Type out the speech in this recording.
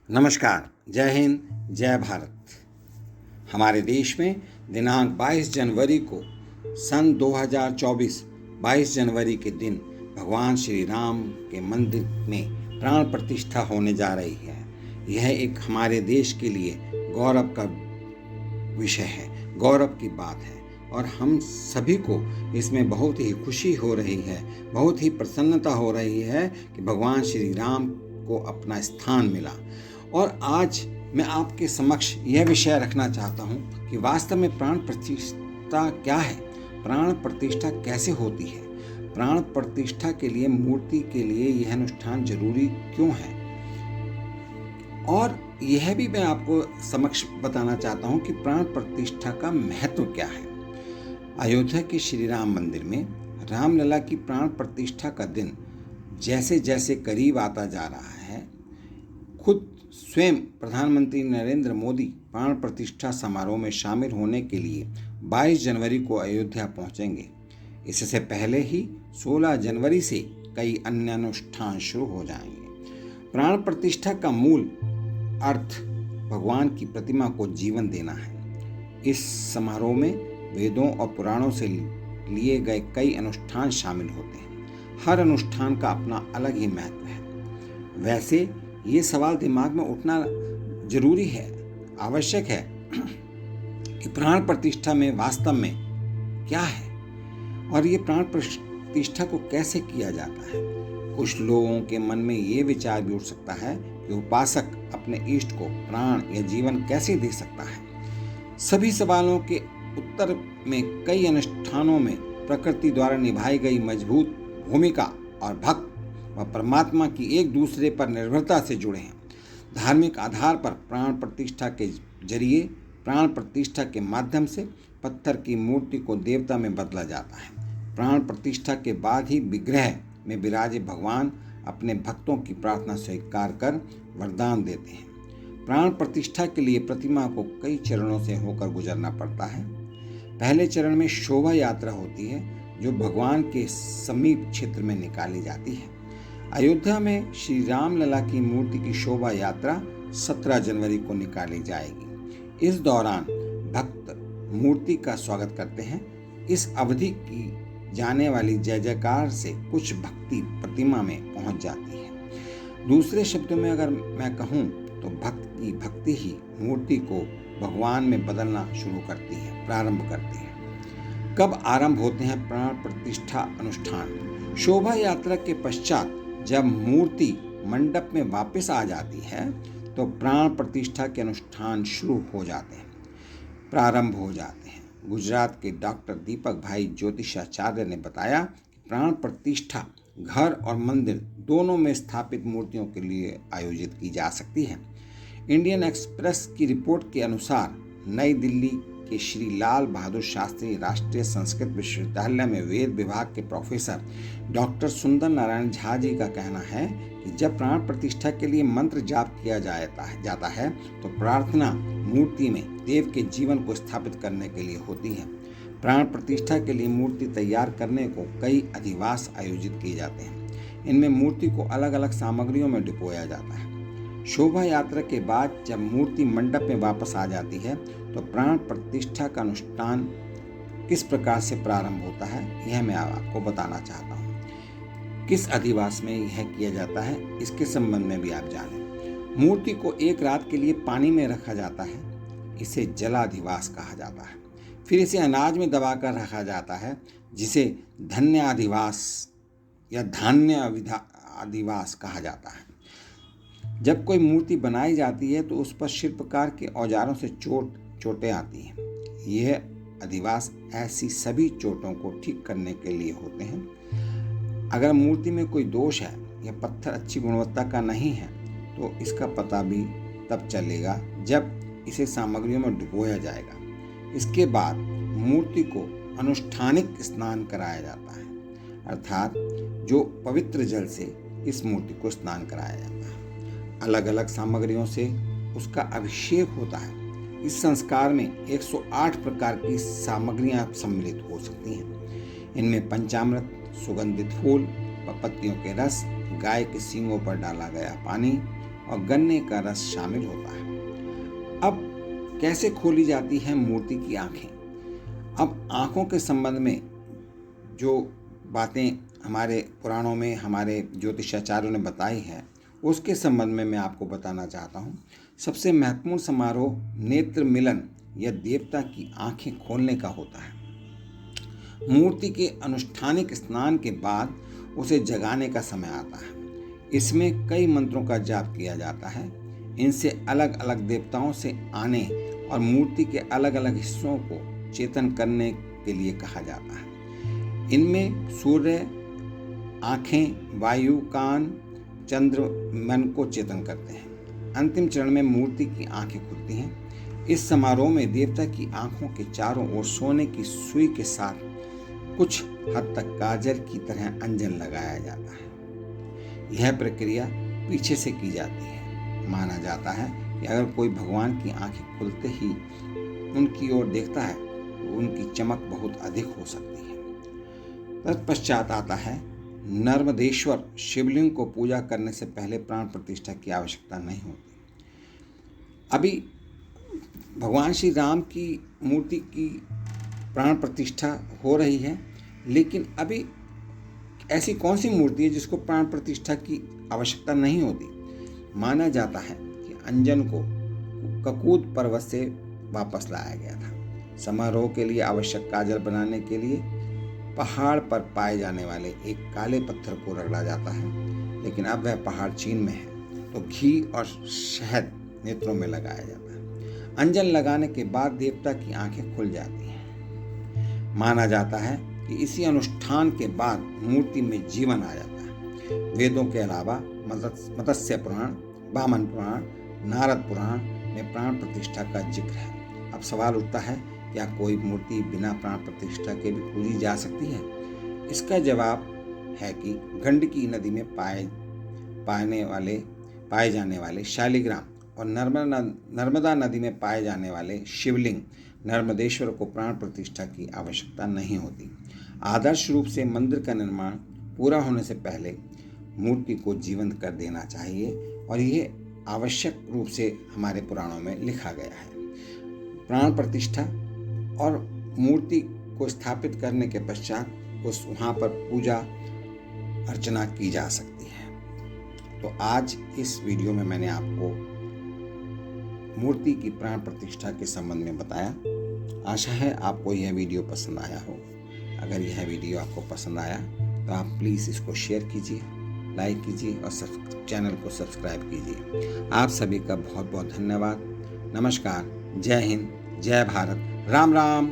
नमस्कार। जय हिंद, जय भारत। हमारे देश में दिनांक 22 जनवरी को सन 2024 22 जनवरी के दिन भगवान श्री राम के मंदिर में प्राण प्रतिष्ठा होने जा रही है। यह एक हमारे देश के लिए गौरव का विषय है, गौरव की बात है और हम सभी को इसमें बहुत ही खुशी हो रही है, बहुत ही प्रसन्नता हो रही है कि भगवान श्री राम को अपना स्थान मिला। और आज मैं आपके समक्ष यह विषय रखना चाहता हूँ कि वास्तव में प्राण प्रतिष्ठा क्या है, प्राण प्रतिष्ठा कैसे होती है, प्राण प्रतिष्ठा के लिए मूर्ति के लिए यह अनुष्ठान जरूरी क्यों है, और यह भी मैं आपको समक्ष बताना चाहता हूँ कि प्राण प्रतिष्ठा का महत्व क्या है। अयोध्या के श्री राम मंदिर में रामलला की प्राण प्रतिष्ठा का दिन जैसे जैसे करीब आता जा रहा है, खुद स्वयं प्रधानमंत्री नरेंद्र मोदी प्राण प्रतिष्ठा समारोह में शामिल होने के लिए 22 जनवरी को अयोध्या पहुंचेंगे। इससे पहले ही 16 जनवरी से कई अन्य अनुष्ठान शुरू हो जाएंगे। प्राण प्रतिष्ठा का मूल अर्थ भगवान की प्रतिमा को जीवन देना है। इस समारोह में वेदों और पुराणों से लिए गए कई अनुष्ठान शामिल होते हैं। हर अनुष्ठान का अपना अलग ही महत्व है। वैसे ये सवाल दिमाग में उठना जरूरी है, आवश्यक है कि प्राण प्रतिष्ठा में वास्तव में क्या है और ये प्राण प्रतिष्ठा को कैसे किया जाता है। कुछ लोगों के मन में ये विचार भी उठ सकता है कि उपासक अपने इष्ट को प्राण या जीवन कैसे दे सकता है। सभी सवालों के उत्तर में कई अनुष्ठानों में प्रकृति द्वारा निभाई गई मजबूत भूमिका और भक्त व परमात्मा की एक दूसरे पर निर्भरता से जुड़े हैं। धार्मिक आधार पर प्राण प्रतिष्ठा के जरिए, प्राण प्रतिष्ठा के माध्यम से पत्थर की मूर्ति को देवता में बदला जाता है। प्राण प्रतिष्ठा के बाद ही विग्रह में विराजे भगवान अपने भक्तों की प्रार्थना स्वीकार कर वरदान देते हैं। प्राण प्रतिष्ठा के लिए प्रतिमा को कई चरणों से होकर गुजरना पड़ता है। पहले चरण में शोभा यात्रा होती है जो भगवान के समीप क्षेत्र में निकाली जाती है। अयोध्या में श्री रामलला की मूर्ति की शोभा यात्रा 17 जनवरी को निकाली जाएगी। इस दौरान भक्त मूर्ति का स्वागत करते हैं। इस अवधि की जाने वाली जय जयकार से कुछ भक्ति प्रतिमा में पहुंच जाती है। दूसरे शब्दों में अगर मैं कहूं तो भक्त की भक्ति ही मूर्ति को भगवान में बदलना शुरू करती है, प्रारंभ करती है। कब आरंभ होते हैं प्राण प्रतिष्ठा अनुष्ठान? शोभा यात्रा के पश्चात जब मूर्ति मंडप में वापस आ जाती है तो प्राण प्रतिष्ठा के अनुष्ठान शुरू हो जाते हैं, प्रारंभ हो जाते हैं। गुजरात के डॉक्टर दीपक भाई ज्योतिषाचार्य ने बताया कि प्राण प्रतिष्ठा घर और मंदिर दोनों में स्थापित मूर्तियों के लिए आयोजित की जा सकती है। इंडियन एक्सप्रेस की रिपोर्ट के अनुसार नई दिल्ली के श्री लाल बहादुर शास्त्री राष्ट्रीय संस्कृत विश्वविद्यालय में वेद विभाग के प्रोफेसर डॉक्टर सुंदर नारायण झा जी का कहना है कि जब प्राण प्रतिष्ठा के लिए मंत्र जाप किया जाता है तो प्रार्थना मूर्ति में देव के जीवन को स्थापित करने के लिए होती है। प्राण प्रतिष्ठा के लिए मूर्ति तैयार करने को कई अधिवास आयोजित किए जाते हैं। इनमें मूर्ति को अलग अलग सामग्रियों में डिपोया जाता है। शोभा यात्रा के बाद जब मूर्ति मंडप में वापस आ जाती है तो प्राण प्रतिष्ठा का अनुष्ठान किस प्रकार से प्रारंभ होता है यह मैं आपको बताना चाहता हूँ। किस अधिवास में यह किया जाता है इसके संबंध में भी आप जानें। मूर्ति को एक रात के लिए पानी में रखा जाता है, इसे जलाधिवास कहा जाता है। फिर इसे अनाज में दबाकर रखा जाता है जिसे धान्याधिवास या धान्य अधिवास कहा जाता है। जब कोई मूर्ति बनाई जाती है तो उस पर शिल्पकार के औजारों से चोटें आती हैं। यह अधिवास ऐसी सभी चोटों को ठीक करने के लिए होते हैं। अगर मूर्ति में कोई दोष है या पत्थर अच्छी गुणवत्ता का नहीं है तो इसका पता भी तब चलेगा जब इसे सामग्रियों में डुबोया जाएगा। इसके बाद मूर्ति को अनुष्ठानिक स्नान कराया जाता है, अर्थात जो पवित्र जल से इस मूर्ति को स्नान कराया जाता है। अलग अलग सामग्रियों से उसका अभिषेक होता है। इस संस्कार में 108 प्रकार की सामग्रियां सम्मिलित हो सकती हैं। इनमें पंचामृत, सुगंधित फूल, पत्तियों के रस, गाय के सींगों पर डाला गया पानी, और गन्ने का रस शामिल होता है। अब कैसे खोली जाती है मूर्ति की आंखें? अब आंखों के संबंध में जो बातें हमारे पुराणों में हमारे ज्योतिषाचार्यों ने बताई है, उसके संबंध में मैं आपको बताना चाहता हूँ। सबसे महत्वपूर्ण समारोह नेत्र मिलन या देवता की आंखें खोलने का होता है। मूर्ति के अनुष्ठानिक स्नान के बाद उसे जगाने का समय आता है। इसमें कई मंत्रों का जाप किया जाता है। इनसे अलग अलग देवताओं से आने और मूर्ति के अलग अलग हिस्सों को चेतन करने के लिए कहा जाता है। इनमें सूर्य, आँखें, वायु, कान, चंद्र मन को चेतन करते हैं। अंतिम चरण में मूर्ति की आंखें खुलती हैं। इस समारोह में देवता की आंखों के चारों ओर सोने की सुई के साथ कुछ हद तक काजल की तरह अंजन लगाया जाता है। यह प्रक्रिया पीछे से की जाती है। माना जाता है कि अगर कोई भगवान की आंखें खुलते ही उनकी ओर देखता है तो उनकी चमक बहुत अधिक हो सकती है। तत्पश्चात आता है नर्मदेश्वर शिवलिंग को पूजा करने से पहले प्राण प्रतिष्ठा की आवश्यकता नहीं होती। अभी भगवान श्री राम की मूर्ति की प्राण प्रतिष्ठा हो रही है, लेकिन अभी ऐसी कौन सी मूर्ति है जिसको प्राण प्रतिष्ठा की आवश्यकता नहीं होती? माना जाता है कि अंजन को ककूद पर्वत से वापस लाया गया था। समारोह के लिए आवश्यक काजल बनाने के लिए पहाड़ पर पाए जाने वाले एक काले पत्थर को रगड़ा जाता है, लेकिन अब वह पहाड़ चीन में है तो घी और शहद नेत्रों में लगाया जाता है। अंजन लगाने के बाद देवता की आंखें खुल जाती हैं। माना जाता है कि इसी अनुष्ठान के बाद मूर्ति में जीवन आ जाता है। वेदों के अलावा मत्स्य पुराण, वामन पुराण, नारद पुराण में प्राण प्रतिष्ठा का जिक्र है। अब सवाल उठता है, क्या कोई मूर्ति बिना प्राण प्रतिष्ठा के भी पूजी जा सकती है? इसका जवाब है कि गंडकी नदी में पाए जाने वाले शालिग्राम और नर्मदा नदी में पाए जाने वाले शिवलिंग नर्मदेश्वर को प्राण प्रतिष्ठा की आवश्यकता नहीं होती। आदर्श रूप से मंदिर का निर्माण पूरा होने से पहले मूर्ति को जीवंत कर देना चाहिए और ये आवश्यक रूप से हमारे पुराणों में लिखा गया है। प्राण प्रतिष्ठा और मूर्ति को स्थापित करने के पश्चात वहाँ पर पूजा अर्चना की जा सकती है। तो आज इस वीडियो में मैंने आपको मूर्ति की प्राण प्रतिष्ठा के संबंध में बताया। आशा है आपको यह वीडियो पसंद आया हो। अगर यह वीडियो आपको पसंद आया तो आप प्लीज़ इसको शेयर कीजिए, लाइक कीजिए और चैनल को सब्सक्राइब कीजिए। आप सभी का बहुत बहुत धन्यवाद। नमस्कार। जय हिंद, जय भारत, राम राम।